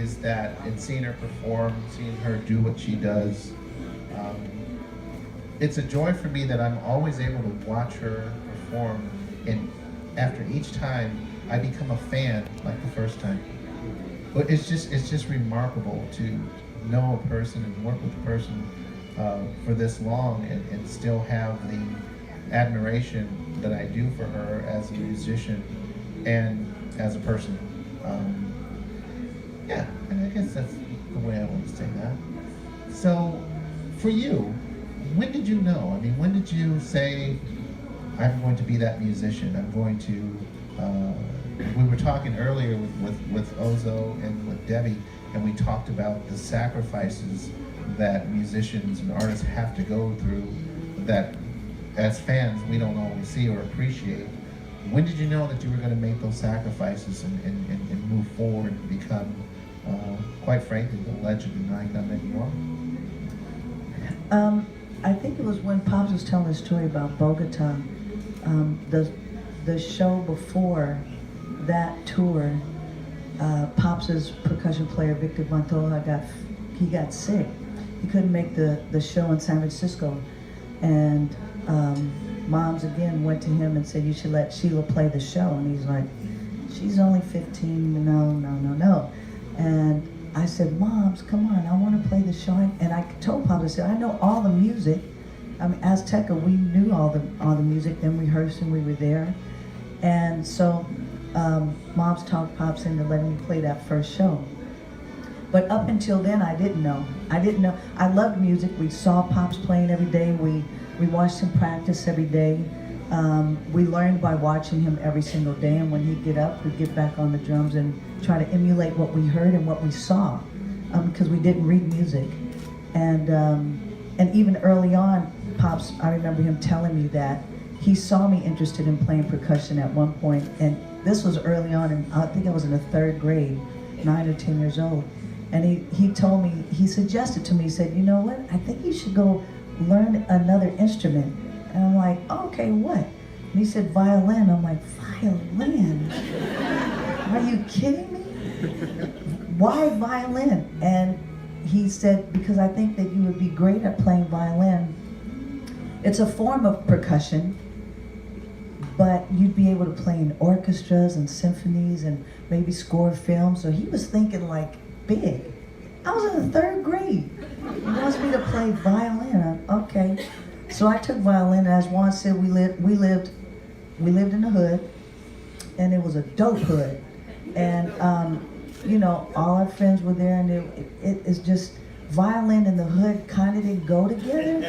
is that in seeing her perform, seeing her do what she does, um, it's a joy for me that I'm always able to watch her perform, and after each time, I become a fan like the first time. But it's just remarkable to know a person and work with a person for this long and still have the admiration that I do for her as a musician and as a person. Yeah, and I guess that's the way I want to say that. So, for you, when did you know? I mean, when did you say, I'm going to be that musician? I'm going to. We were talking earlier with Ozo and with Debbie, and we talked about the sacrifices that musicians and artists have to go through that as fans we don't always see or appreciate. When did you know that you were going to make those sacrifices and move forward and become, quite frankly, the legend and icon that you are? I think it was when Pops was telling a story about Bogota. The show before that tour, Pops' percussion player Victor Montoya got sick. He couldn't make the show in San Francisco, and Moms again went to him and said, "You should let Sheila play the show." And he's like, "She's only 15. No." And I said, "Moms, come on, I want to play the show." And I told Pops, I said, "I know all the music." I mean, Azteca, we knew all the music, then rehearsed and we were there. And so Moms talked Pops into letting me play that first show. But up until then, I didn't know. I loved music. We saw Pops playing every day. We watched him practice every day. We learned by watching him every single day. And when he'd get up, we'd get back on the drums and try to emulate what we heard and what we saw, because we didn't read music. And even early on, Pops, I remember him telling me that he saw me interested in playing percussion at one point, and this was early on, and I think I was in the 3rd grade, 9 or 10 years old. And he told me, he suggested to me, he said, "You know what, I think you should go learn another instrument." And I'm like, "Okay, what?" And he said, "Violin." I'm like, "Violin? Are you kidding me? Why violin?" And he said, "Because I think that you would be great at playing violin. It's a form of percussion, but you'd be able to play in orchestras and symphonies and maybe score films." So he was thinking like big. I was in the 3rd grade. He wants me to play violin. Okay. So I took violin. As Juan said, we lived in the hood, and it was a dope hood. And all our friends were there, and it's just violin and the hood kind of didn't go together.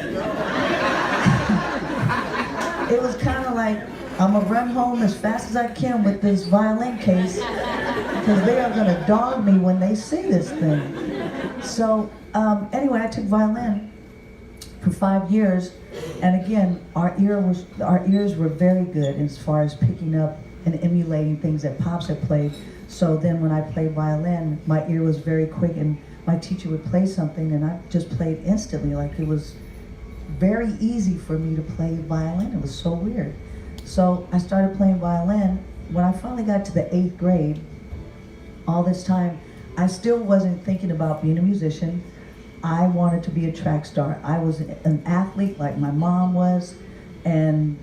It was kind of like, I'm gonna run home as fast as I can with this violin case, because they are gonna dog me when they see this thing. So anyway, I took violin for 5 years, and again, our ears were very good as far as picking up and emulating things that Pops had played. So then when I played violin, my ear was very quick, and my teacher would play something and I just played instantly. Like, it was very easy for me to play violin. It was so weird. So I started playing violin. When I finally got to the 8th grade, all this time, I still wasn't thinking about being a musician. I wanted to be a track star. I was an athlete like my mom was, and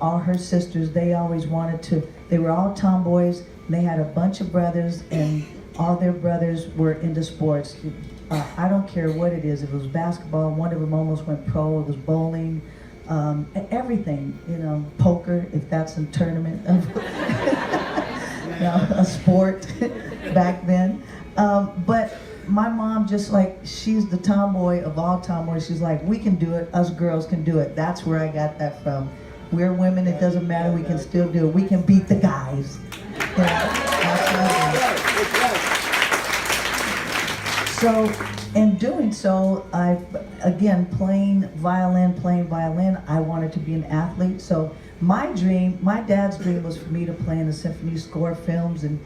all her sisters, they always wanted to, they were all tomboys, and they had a bunch of brothers, and all their brothers were into sports. I don't care what it is. If it was basketball, one of them almost went pro. It was bowling, everything. Poker, if that's a tournament of a sport back then. But my mom, just like, she's the tomboy of all tomboys. She's like, we can do it. Us girls can do it. That's where I got that from. We're women. It doesn't matter. We can still do it. We can beat the guys. So in doing so, again, playing violin, I wanted to be an athlete. So my dad's dream was for me to play in the symphony, score films, and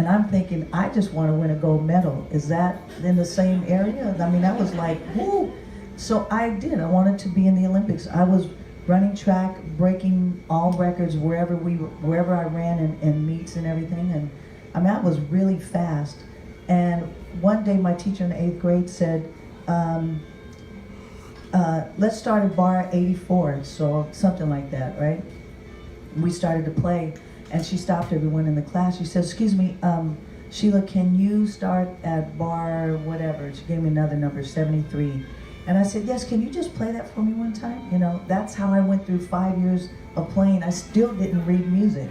I'm thinking, I just want to win a gold medal. Is that in the same area? I mean, that was like, whoo. So I did. I wanted to be in the Olympics. I was running track, breaking all records wherever I ran in meets and everything. And I mean, I was really fast. And one day my teacher in the 8th grade said, let's start at bar 84, so something like that, right? We started to play, and she stopped everyone in the class. She said, excuse me, Sheila, can you start at bar whatever? She gave me another number, 73. And I said, yes, can you just play that for me one time? You know, that's how I went through 5 years of playing. I still didn't read music.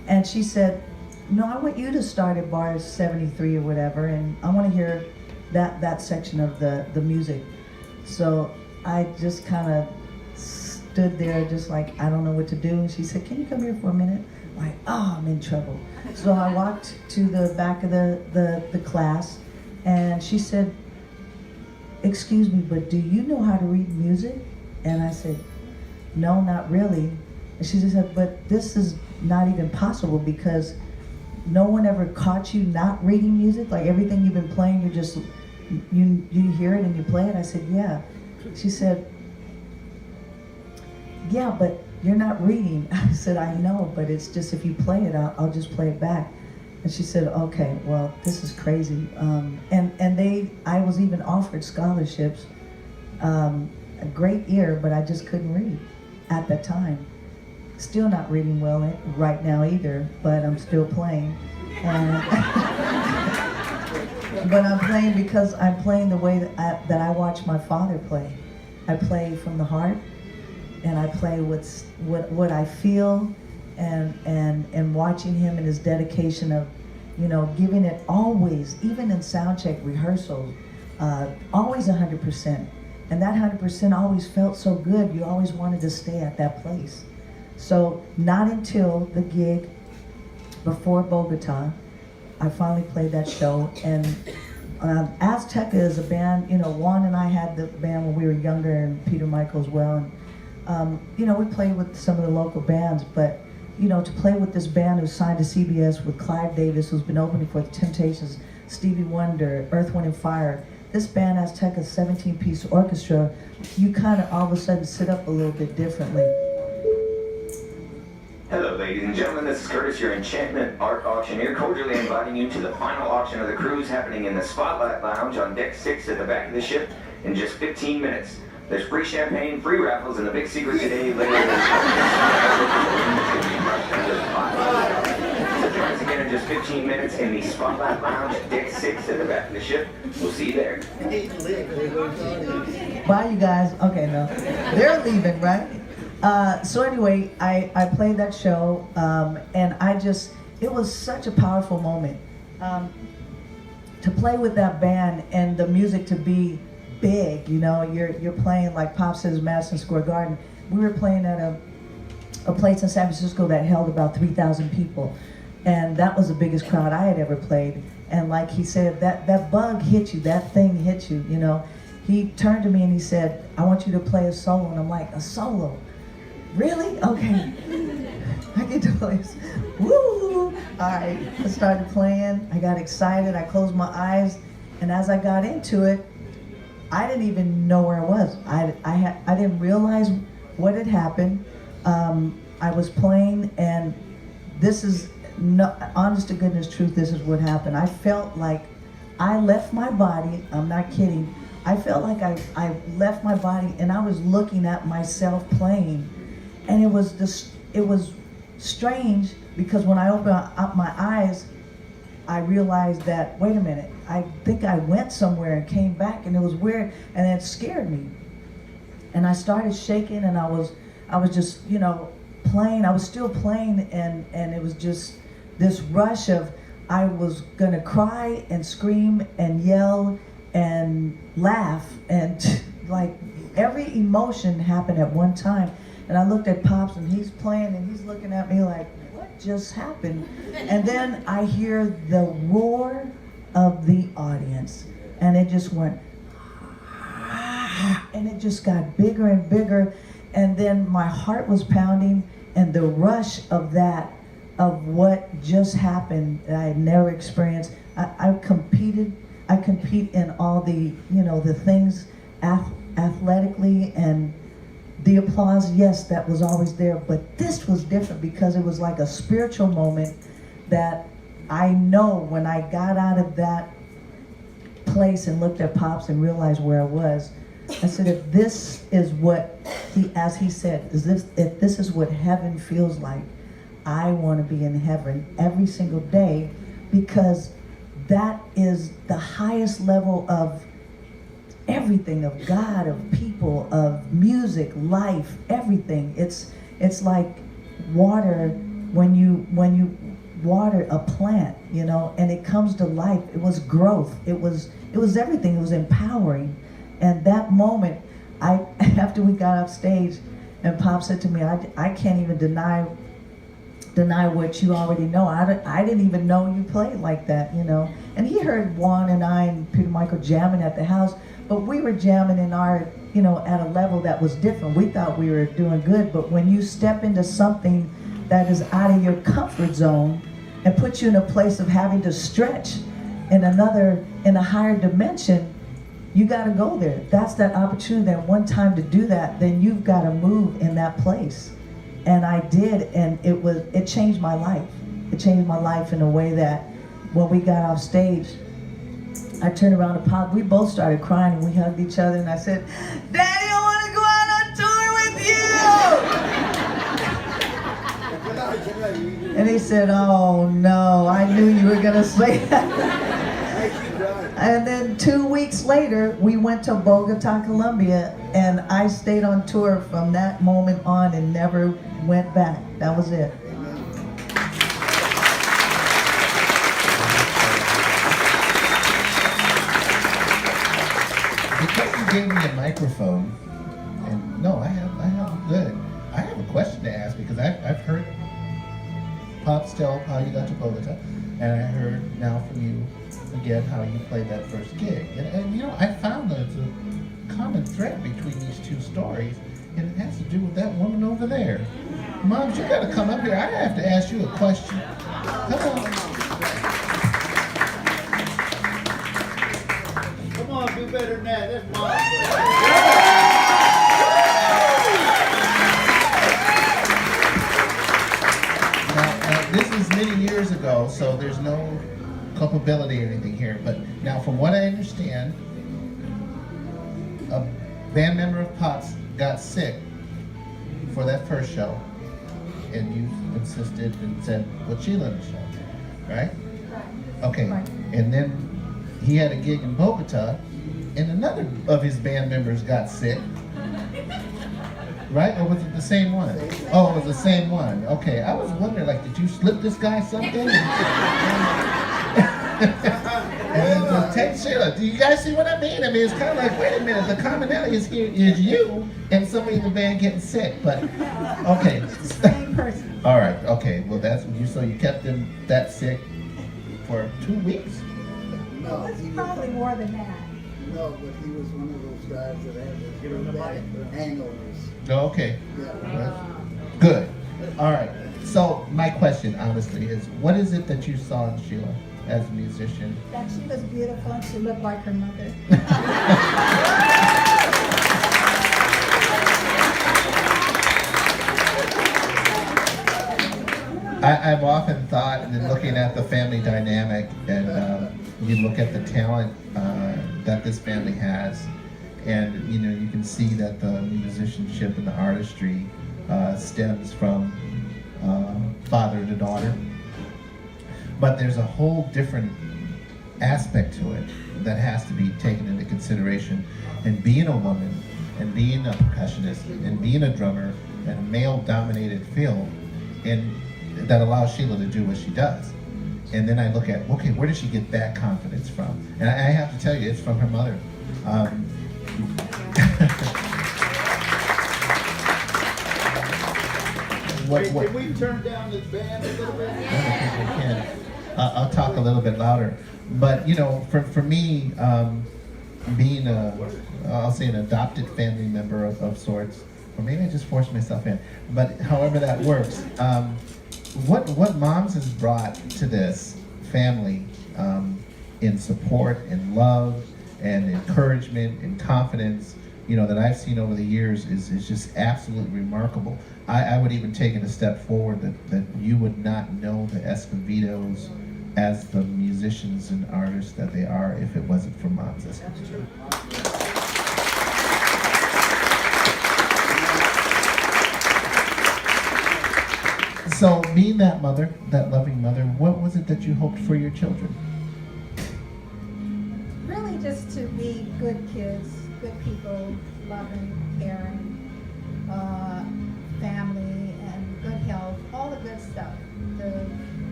And she said, no, I want you to start at bar 73 or whatever, and I want to hear that section of the music. So I just kind of stood there just like, I don't know what to do. And she said, can you come here for a minute? I'm like, oh, I'm in trouble. So I walked to the back of the class, and she said, excuse me, but do you know how to read music? And I said, no, not really. And she just said, but this is not even possible because no one ever caught you not reading music? Like everything you've been playing, you just, you hear it and you play it? I said, yeah. She said, yeah, but you're not reading. I said, I know, but it's just if you play it, I'll just play it back. And she said, okay, well, this is crazy. I was even offered scholarships, a great ear, but I just couldn't read at that time. Still not reading well right now either, but I'm still playing. And but I'm playing because I'm playing the way that I watch my father play. I play from the heart, and I play what I feel, and watching him and his dedication of, you know, giving it always, even in sound check rehearsals, always 100%. And that 100% always felt so good. You always wanted to stay at that place. So not until the gig before Bogota, I finally played that show. And Azteca is a band, you know, Juan and I had the band when we were younger, and Peter Michael as well. And, you know, we played with some of the local bands, but, you know, to play with this band who's signed to CBS with Clive Davis, who's been opening for the Temptations, Stevie Wonder, Earth, Wind & Fire, this band Azteca 17-piece orchestra, you kind of all of a sudden sit up a little bit differently. Hello, ladies and gentlemen. This is Curtis, your Enchantment art auctioneer, cordially inviting you to the final auction of the cruise happening in the Spotlight Lounge on deck 6 at the back of the ship in just 15 minutes. There's free champagne, free raffles, and the big secret today later. So join us again in just 15 minutes in the Spotlight Lounge, deck 6 at the back of the ship. We'll see you there. Bye, you guys. Okay, no. They're leaving, right? So anyway, I played that show, and it was such a powerful moment. To play with that band and the music to be big, you know, you're playing like Pop says Madison Square Garden. We were playing at a place in San Francisco that held about 3,000 people, and that was the biggest crowd I had ever played. And like he said, that bug hit you, that thing hit you, you know. He turned to me and he said, I want you to play a solo. And I'm like, a solo? Really? Okay. I get to play. Woo! All right, I started playing. I got excited. I closed my eyes, and as I got into it, I didn't even know where I was. I didn't realize what had happened. I was playing, and this is honest to goodness truth. This is what happened. I felt like I left my body. I'm not kidding. I felt like I left my body, and I was looking at myself playing. And it was strange because when I opened up my eyes, I realized that, wait a minute, I think I went somewhere and came back, and it was weird, and it scared me. And I started shaking, and I was just, you know, playing. I was still playing, and it was just this rush of, I was gonna cry and scream and yell and laugh, and like every emotion happened at one time. And I looked at Pops, and he's playing, and he's looking at me like, what just happened? And then I hear the roar of the audience, and it just went, and it just got bigger and bigger. And then my heart was pounding, and the rush of that, of what just happened that I had never experienced. I compete in all the, you know, the things athletically, and the applause, yes, that was always there, but this was different because it was like a spiritual moment that I know when I got out of that place and looked at Pops and realized where I was. I said, if this is what as he said, if this is what heaven feels like, I want to be in heaven every single day, because that is the highest level of everything, of God, of people, of music, life, everything. It's like water when you water a plant, you know, and it comes to life. It was growth. It was everything. It was empowering. And that moment, after we got off stage, and Pop said to me, I can't even deny what you already know. I didn't even know you played like that, you know. And he heard Juan and I and Peter Michael jamming at the house, but we were jamming in our, you know, at a level that was different. We thought we were doing good, but when you step into something that is out of your comfort zone and puts you in a place of having to stretch in a higher dimension, you got to go there. That's that opportunity, that one time to do that, then you've got to move in that place. And I did, and it changed my life. It changed my life in a way that when we got off stage, I turned around to Pop. We both started crying and we hugged each other, and I said, Daddy, I want to go out on tour with you. And he said, oh no, I knew you were gonna say that. And then 2 weeks later, we went to Bogota, Colombia, and I stayed on tour from that moment on and never went back. That was it. Because you gave me a microphone, and no, I have good. I have a question to ask, because I've heard Pops tell how you got to Bogota, and I heard now from you again how you played that first gig. And you know, I found that it's a common thread between these two stories, and it has to do with that woman over there. Moms, you gotta come up here. I have to ask you a question. Come on. Come on, do better than that. That's mom. Now, this is many years ago, so there's no culpability or anything here. But now, from what I understand, a band member of Pop's got sick for that first show, and you insisted and said, "Well, Sheila in the show, right?" Okay. Right. And then he had a gig in Bogota, and another of his band members got sick. Right? Or was it the same one? Oh, it was the same one. Okay. I was wondering, like, did you slip this guy something? And take Sheila. Do you guys see what I mean? I mean, it's kind of like, wait a minute, the commonality is here is you and somebody in the band getting sick. But okay. Same person. All right. Okay. Well, that's you. So you kept him that sick for 2 weeks. No, It's he was, probably more than that. no, but he was one of those guys that had those bad hangovers. Oh, okay. Yeah. Good. All right. So my question, honestly, is what is it that you saw in Sheila as a musician? That she was beautiful and she looked like her mother. I've often thought, and then looking at the family dynamic, and you look at the talent that this family has, and you know, you can see that the musicianship and the artistry stems from father to daughter. But there's a whole different aspect to it that has to be taken into consideration. And being a woman, and being a percussionist, and being a drummer in a male-dominated field, and that allows Sheila to do what she does. And then I look at, okay, where does she get that confidence from? And I have to tell you, it's from her mother. Can we turn down this band a little bit? I can. I'll talk a little bit louder. But you know, for me, being I'll say an adopted family member of sorts, or maybe I just forced myself in. But however that works, what Moms has brought to this family in support and love and encouragement and confidence, you know, that I've seen over the years is just absolutely remarkable. I would even take it a step forward that you would not know the Escovedos as the musicians and artists that they are if it wasn't for moms. That's true. So, being that mother, that loving mother, what was it that you hoped for your children? Really just to be good kids, good people, loving, caring, family, and good health, all the good stuff. The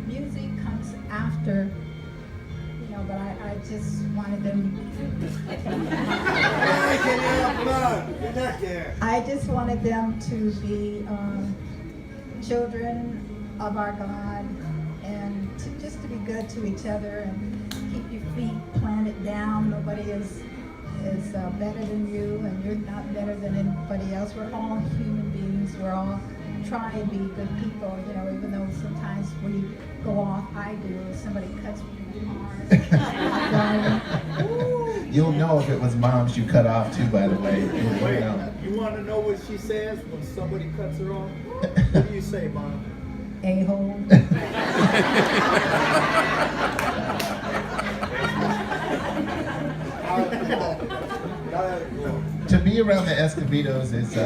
music comes after, but I just wanted them. I just wanted them to be children of our God, and just to be good to each other and keep your feet planted down. Nobody is better than you, and you're not better than anybody else. We're all human beings. We're all trying to be good people, even though sometimes we go off. I do. Somebody cuts me hard. You'll know if it was moms you cut off too, by the way. Wait, you want to know what she says when somebody cuts her off? What do you say, Mom? A-hole. To be around the Escobedos is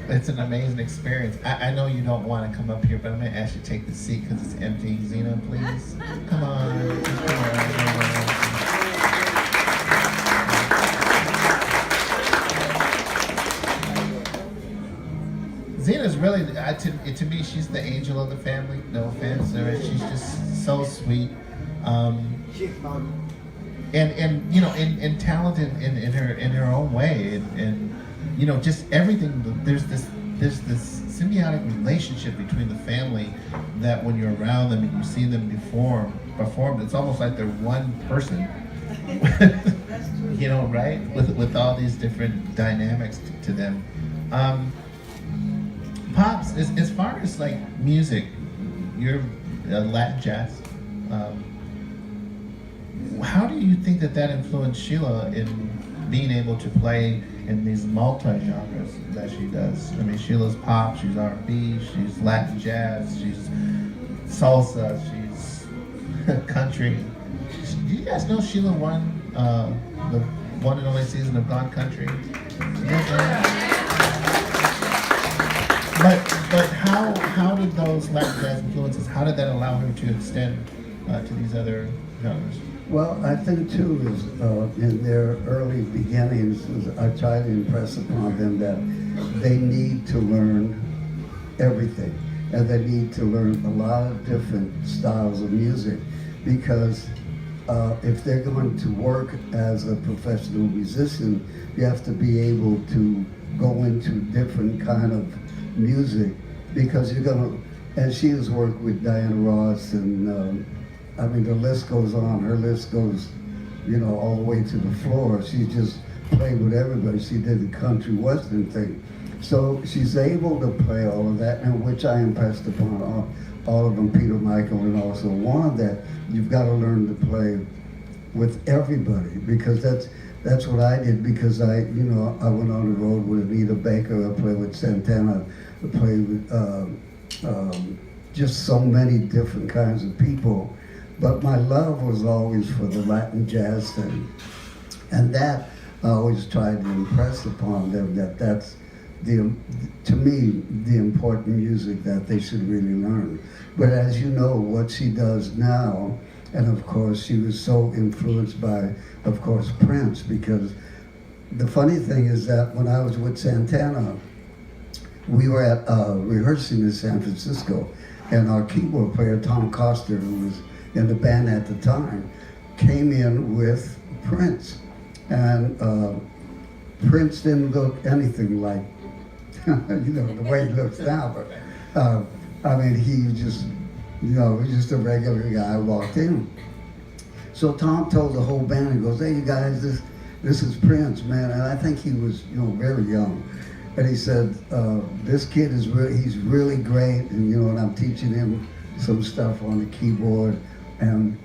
it's an amazing experience. I know you don't want to come up here, but I'm going to ask you to take the seat because it's empty. Zena, please. Come on. Just come on. Zena's really, to me, she's the angel of the family. No offense, she's just so sweet, and talented in her own way, and just everything. There's this symbiotic relationship between the family that when you're around them and you see them perform, it's almost like they're one person. Right? With all these different dynamics to them. Pops, as far as like music, you're Latin jazz. How do you think that influenced Sheila in being able to play in these multi-genres that she does? I mean, Sheila's pop, she's R&B, she's Latin jazz, she's salsa, she's country. Do you guys know Sheila won the one and only season of Gone Country? But how did those Latin jazz influences, how did that allow her to extend to these other genres? Well, I think too is in their early beginnings, I try to impress upon them that they need to learn everything, and they need to learn a lot of different styles of music, because if they're going to work as a professional musician, you have to be able to go into different kind of music, because you're gonna, and she has worked with Diana Ross, and I mean the list goes on. Her list goes, all the way to the floor. She just played with everybody. She did the country western thing, so she's able to play all of that, and which I impressed upon all of them, Peter, Michael, and also Juan, that you've got to learn to play with everybody, because that's what I did, because I went on the road with Anita Baker, I played with Santana, I played with just so many different kinds of people. But my love was always for the Latin jazz thing. And that I always tried to impress upon them, that's to me, the important music that they should really learn. But as you know, what she does now, and of course she was so influenced by, of course, Prince, because the funny thing is that when I was with Santana, we were at rehearsing in San Francisco, and our keyboard player, Tom Coster, who was in the band at the time, came in with Prince. And Prince didn't look anything like, the way he looks now, but I mean, he just, he was just a regular guy who walked in. So Tom told the whole band, he goes, "Hey, you guys, this is Prince, man." And I think he was, very young. And he said, "This kid he's really great, and I'm teaching him some stuff on the keyboard." And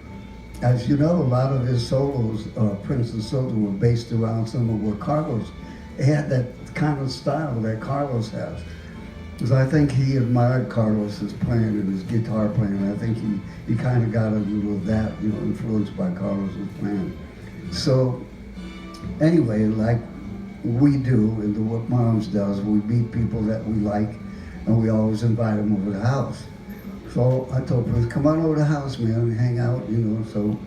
as you know, a lot of his solos, Prince's solos, were based around some of what Carlos, he had that kind of style that Carlos has. Because I think he admired Carlos's playing and his guitar playing. I think he kind of got a little of that, you know, influenced by Carlos's playing. So anyway, like we do and what Moms does, we meet people that we like and we always invite them over to the house. So I told Prince, come on over to the house, man, and hang out, you know. So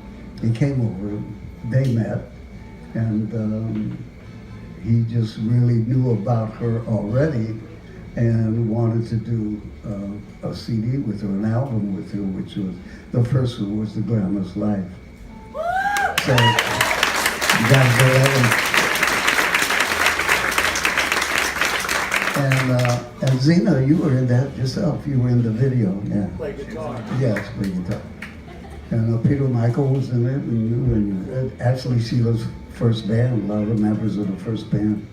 he came over, they met, and he just really knew about her already and wanted to do a CD with her, an album with her, which was, the first one was The Glamorous Life. So, you gotta go there. And Zena, you were in that yourself. You were in the video, yeah. Play guitar. Yes, play guitar. And Peter Michael was in it, and you, and actually Sheila's first band, a lot of the members of the first band.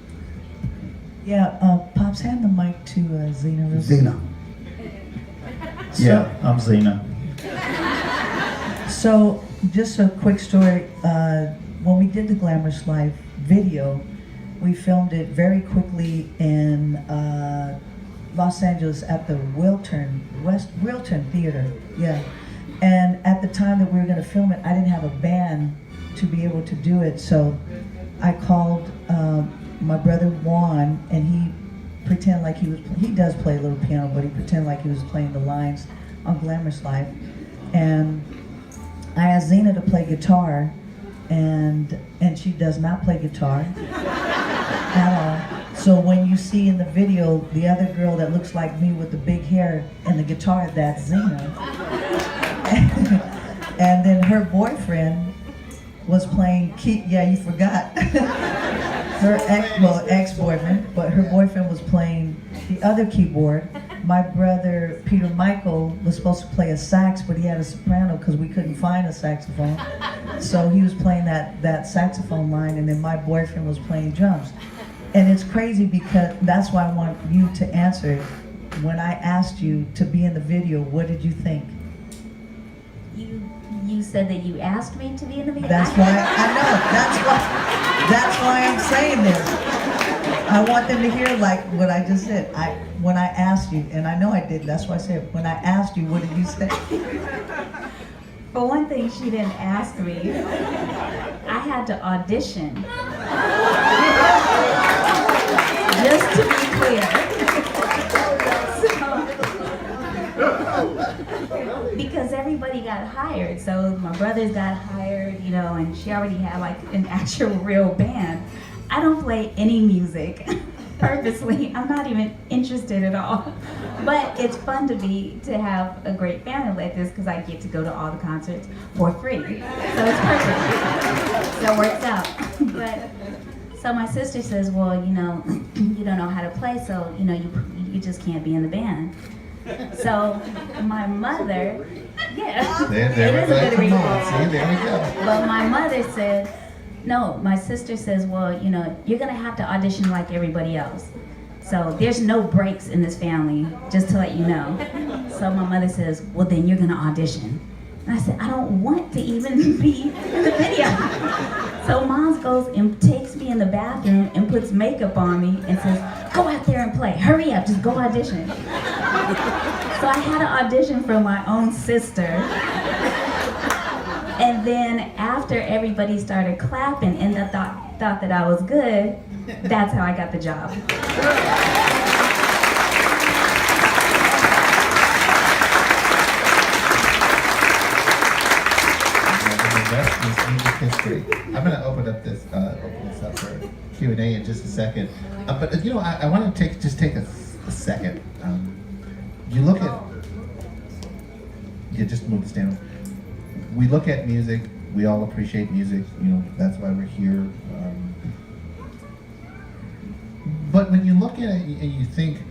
Yeah, Pops, hand the mic to Zena. Zena. Yeah, I'm Zena. So, just a quick story. When we did the Glamorous Life video, we filmed it very quickly in Los Angeles at the Wiltern Theater. Yeah. And at the time that we were going to film it, I didn't have a band to be able to do it. So I called my brother Juan, and he pretended like he does play a little piano, but he pretended like he was playing the lines on Glamorous Life. And I asked Zena to play guitar, and she does not play guitar at all. So when you see in the video the other girl that looks like me with the big hair and the guitar, that's Zena. And then her boyfriend was playing yeah, you forgot. Her ex-boyfriend, but her boyfriend was playing the other keyboard. My brother, Peter Michael, was supposed to play a sax, but he had a soprano because we couldn't find a saxophone. So he was playing that saxophone line, and then my boyfriend was playing drums. And it's crazy because that's why I want you to answer it. When I asked you to be in the video, what did you think? You said that you asked me to be in the video. That's why I know. That's why I'm saying this. I want them to hear like what I just said. When I asked you, and I know I did. That's why I said when I asked you, what did you say? For one thing, she didn't ask me. I had to audition. Just to be clear. Because everybody got hired. So my brothers got hired, you know, and she already had like an actual real band. I don't play any music purposely. I'm not even interested at all. But it's fun to have a great family like this because I get to go to all the concerts for free. So it's perfect. So it works out. But so my sister says, well, you know, you don't know how to play, so you know you just can't be in the band. So my mother, yeah, There it is a good reason. See, there we go. But my mother said, no, my sister says, well, you know, you're gonna have to audition like everybody else. So there's no breaks in this family, just to let you know. So my mother says, well, then you're gonna audition. And I said, I don't want to even be in the video. So Mom goes and takes me in the bathroom and puts makeup on me and says, go out there and play, hurry up, just go audition. So I had to audition for my own sister. And then after everybody started clapping and thought that I was good, that's how I got the job. This music history. I'm going to open this up for Q&A in just a second. But you know, I want to take a second. You look at, just move this down. We look at music. We all appreciate music. You know, that's why we're here. But when you look at it and you think,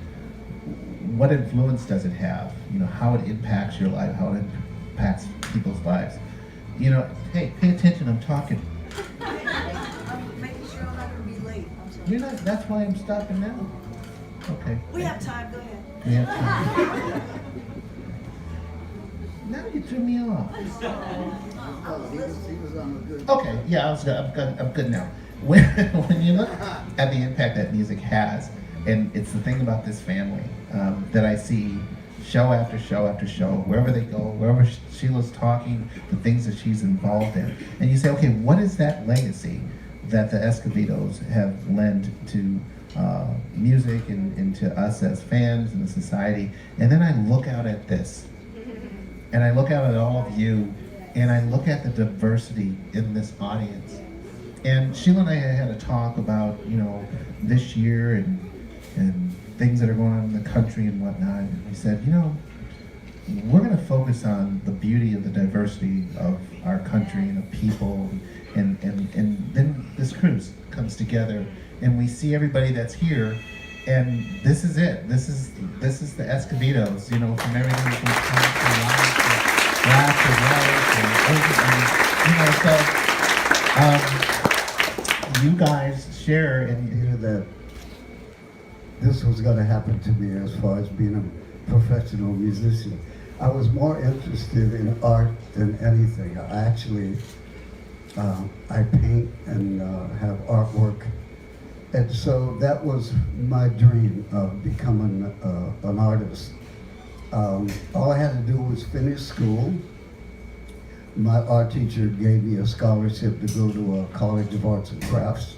what influence does it have? You know, how it impacts your life, how it impacts people's lives. You know, hey, pay attention, I'm talking. I'm making sure I'm not going to be late. I'm sorry. You're not, that's why I'm stopping now. Okay. We have time, go ahead. We have time. Now you threw me off. He was on a good. Okay, yeah, I'm good now. When you look at the impact that music has, And it's the thing about this family that I see show after show after show, wherever they go, wherever Sheila's talking, the things that she's involved in. And you say, okay, what is that legacy that the Escovedos have lent to music and to us as fans and the society? And then I look out at this, and I look out at all of you, and I look at the diversity in this audience. And Sheila and I had a talk about, you know, this year and things that are going on in the country and whatnot. And we said, you know, we're going to focus on the beauty of the diversity of our country and of people. And then this cruise comes together, and we see everybody that's here. And this is it. This is the Escovedos, you know, from everything from punk to rock to rap to white, you know, so you guys share and Hear that this was going to happen to me as far as being a professional musician. I was more interested in art than anything. I actually, I paint and have artwork. And so that was my dream of becoming an artist. All I had to do was finish school. My art teacher gave me a scholarship to go to a College of Arts and Crafts.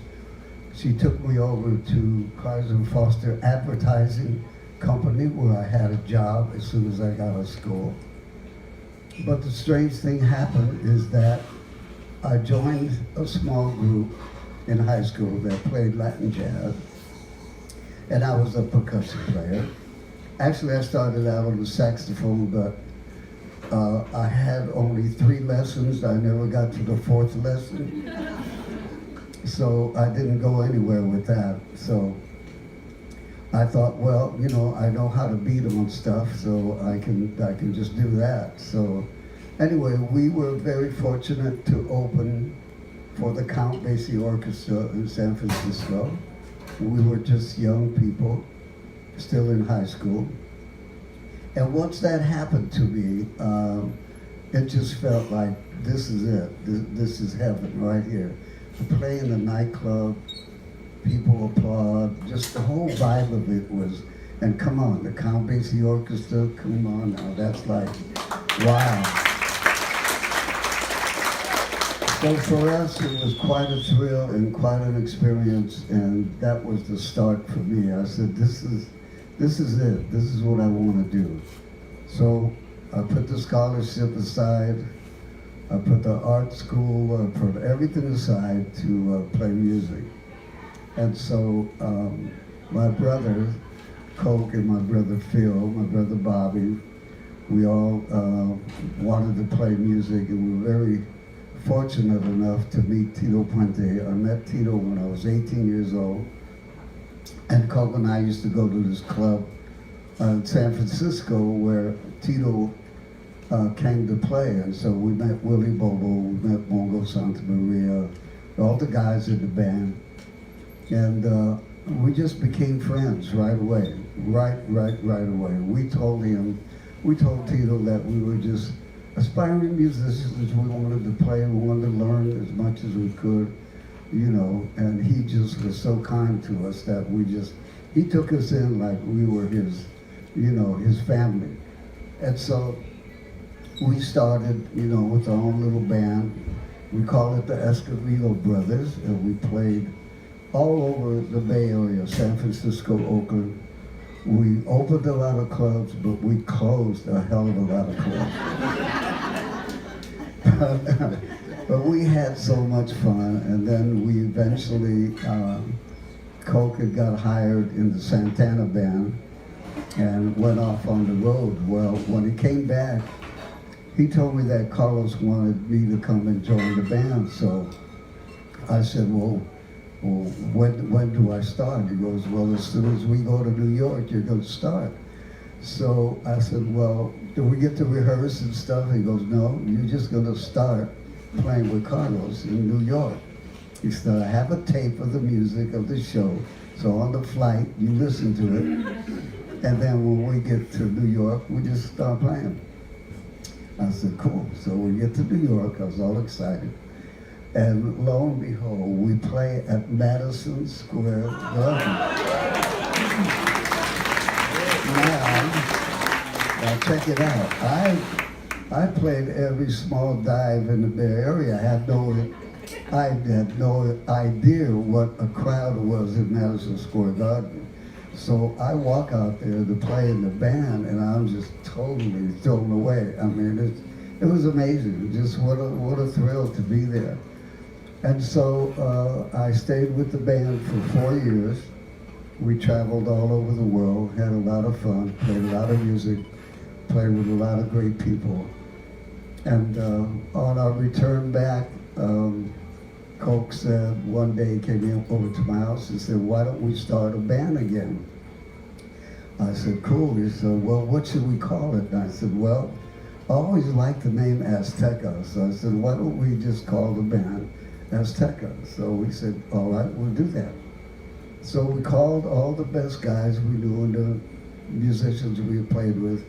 She took me over to Kaiser & Foster Advertising Company, where I had a job as soon as I got out of school. But the strange thing happened is that I joined a small group in high school that played Latin jazz, and I was a percussion player. Actually, I started out on the saxophone, but I had only 3 lessons. I never got to the 4th lesson. So I didn't go anywhere with that. So I thought, well, you know, I know how to beat them on stuff, so I can just do that. So anyway, we were very fortunate to open for the Count Basie Orchestra in San Francisco. We were just young people, still in high school. And once that happened to me, it just felt like, this is it. This is heaven right here. To play in the nightclub, people applaud, just the whole vibe of it was, and come on, the Count Basie Orchestra, come on now, that's like, wow. So for us, it was quite a thrill and quite an experience, and that was the start for me. I said, this is it. This is what I want to do. So I put the scholarship aside. I put the art school, I put everything aside to play music. And so my brother, Coke, and my brother Phil, my brother Bobby, we all wanted to play music, and we were very fortunate enough to meet Tito Puente. I met Tito when I was 18 years old, and Coke and I used to go to this club in San Francisco where Tito came to play, and so we met Willie Bobo, we met Bongo Santa Maria, all the guys in the band, and we just became friends right away, right away. We told Tito that we were just aspiring musicians. We wanted to play, we wanted to learn as much as we could, you know, and he just was so kind to us that he took us in like we were his, you know, his family. And so we started, you know, with our own little band. We called it the Escovedo Brothers, and we played all over the Bay Area, San Francisco, Oakland. We opened a lot of clubs, but we closed a hell of a lot of clubs. But we had so much fun, and then we eventually, Coke had got hired in the Santana band and went off on the road. Well, when he came back, he told me that Carlos wanted me to come and join the band. So I said, well, when do I start? He goes, well, as soon as we go to New York, you're going to start. So I said, well, do we get to rehearse and stuff? He goes, no, you're just going to start playing with Carlos in New York. He said, I have a tape of the music of the show, so on the flight, you listen to it, and then when we get to New York, we just start playing. I said, cool. So we get to New York, I was all excited. And lo and behold, we play at Madison Square Garden. Now check it out. I played every small dive in the Bay Area. I had no idea what a crowd was in Madison Square Garden. So I walk out there to play in the band, and I'm just totally thrown away. I mean, it was amazing. Just what a thrill to be there. And so I stayed with the band for 4 years. We traveled all over the world, had a lot of fun, played a lot of music, played with a lot of great people. And on our return back, Coke said, one day he came in over to my house and said, why don't we start a band again? I said, cool. He said, well, what should we call it? And I said, well, I always liked the name Azteca. So I said, why don't we just call the band Azteca? So we said, all right, we'll do that. So we called all the best guys we knew and the musicians we had played with.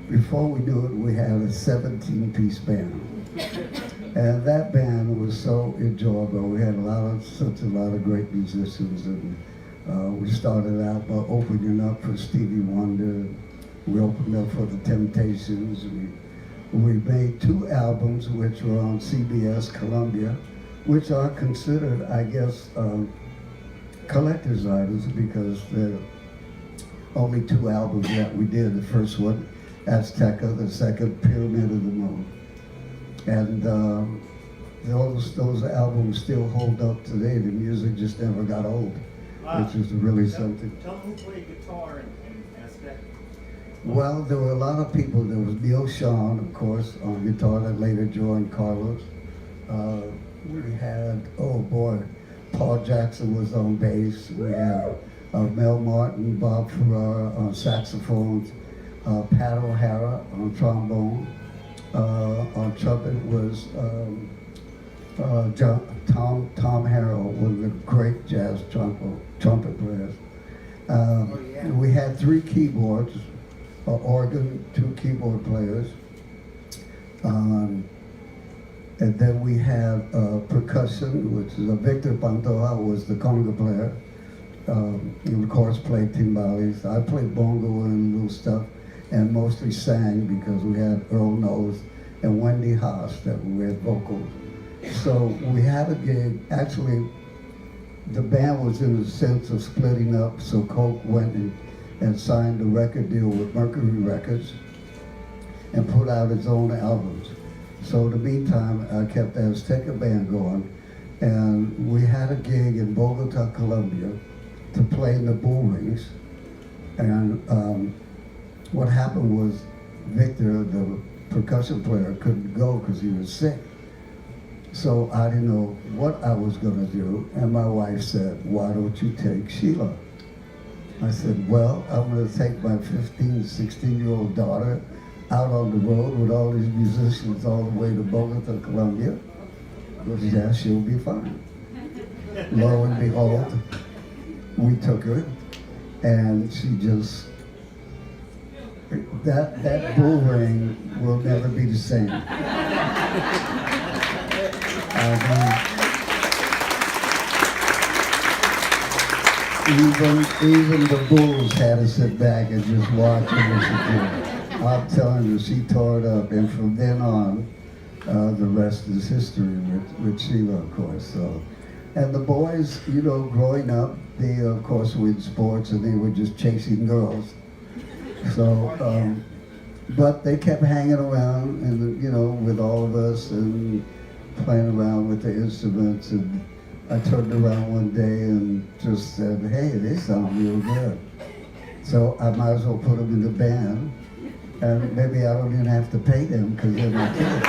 Before we knew it, we had a 17-piece band. And that band was so enjoyable. We had such a lot of great musicians, and we started out by opening up for Stevie Wonder. We opened up for the Temptations. We made 2 albums, which were on CBS Columbia, which are considered, I guess, collector's items, because they're only 2 albums that we did. The first one, Azteca, the second, Pyramid of the Moon. And those albums still hold up today. The music just never got old, which is really something. Tell them who played guitar in Azteca. Well, there were a lot of people. There was Neil Sean, of course, on guitar, that later joined Carlos. We had, oh boy, Paul Jackson was on bass. We had Mel Martin, Bob Ferrara on saxophones, Pat O'Hara on trombone. On trumpet was Tom Harrell, one of the great jazz trumpet players. We had 3 keyboards, organ, 2 keyboard players. And then we had percussion, which is Victor Pantoja was the conga player. He of course played timbales. I played bongo and little stuff, and mostly sang because we had Earl Knowles and Wendy Haas that we had vocals. So we had a gig. Actually, the band was in the sense of splitting up, so Coke went and signed a record deal with Mercury Records and put out his own albums. So in the meantime, I kept the Azteca band going, and we had a gig in Bogota, Colombia, to play in the Bull Rings. And what happened was Victor, the percussion player, couldn't go because he was sick. So I didn't know what I was going to do, and my wife said, why don't you take Sheila? I said, well, I'm going to take my 15, 16-year-old daughter out on the road with all these musicians all the way to Bogota, Colombia. Because yeah, she'll be fine. Lo and behold, we took her, and she just, that bull ring will never be the same. Even the bulls had to sit back and just watch her as she did. I'm telling you, she tore it up, and from then on, the rest is history with Sheila, of course. So, and the boys, you know, growing up, they of course were in sports, and they were just chasing girls. So, but they kept hanging around, and you know, with all of us, and playing around with the instruments. And I turned around one day and just said, "Hey, they sound real good." So I might as well put them in the band. And maybe I don't even have to pay them because they're my kids.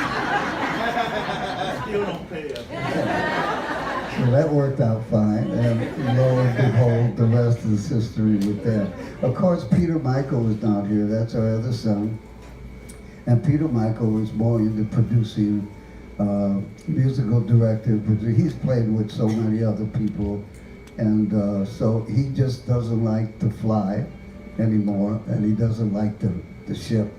You don't pay them. Yeah. So that worked out fine. And lo and behold, the rest is history with that. Of course, Peter Michael is not here. That's our other son. And Peter Michael is more into producing, musical director. He's played with so many other people. And so he just doesn't like to fly anymore. And he doesn't like the ship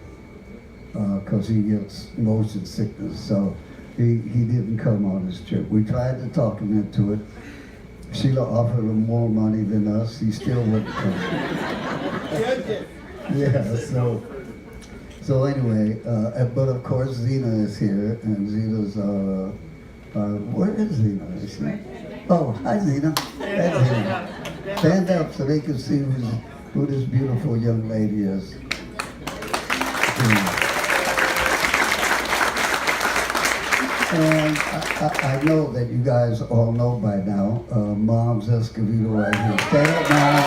because he gets motion sickness, so he didn't come on this trip. We tried to talk him into it, Sheila offered him more money than us. He still wouldn't come. Yeah, so anyway, but of course Zena is here, and Zena's, where is Zena? Is she? Oh, hi Zena. That's Zena. Stand up so they can see who this beautiful young lady is. And I know that you guys all know by now, Mom's Escovedo right here. Stand up, Mom.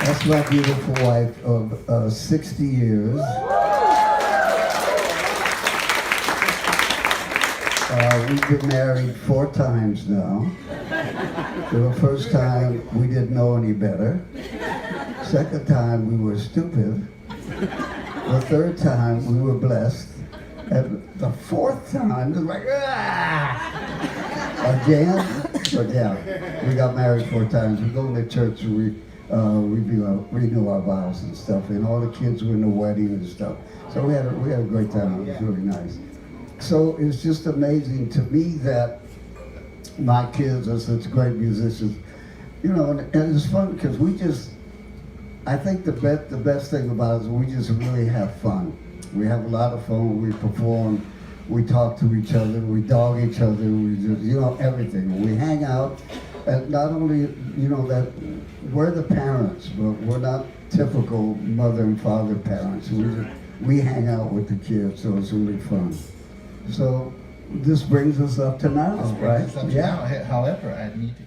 That's my beautiful wife of 60 years. We've been married 4 times now. The first time, we didn't know any better. Second time, we were stupid. The third time, we were blessed. And the 4th time, it was like, again? But yeah, we got married 4 times. We go to church and we renew our vows and stuff. And all the kids were in the wedding and stuff. So we had a great time. It was really nice. So it's just amazing to me that my kids are such great musicians. You know, and it's fun because I think the best thing about it is we just really have fun. We have a lot of fun. We perform. We talk to each other. We dog each other. We just, everything. We hang out. And not only, that we're the parents, but we're not typical mother and father parents. We hang out with the kids, so it's really fun. So this brings us up to now, right? However, I need to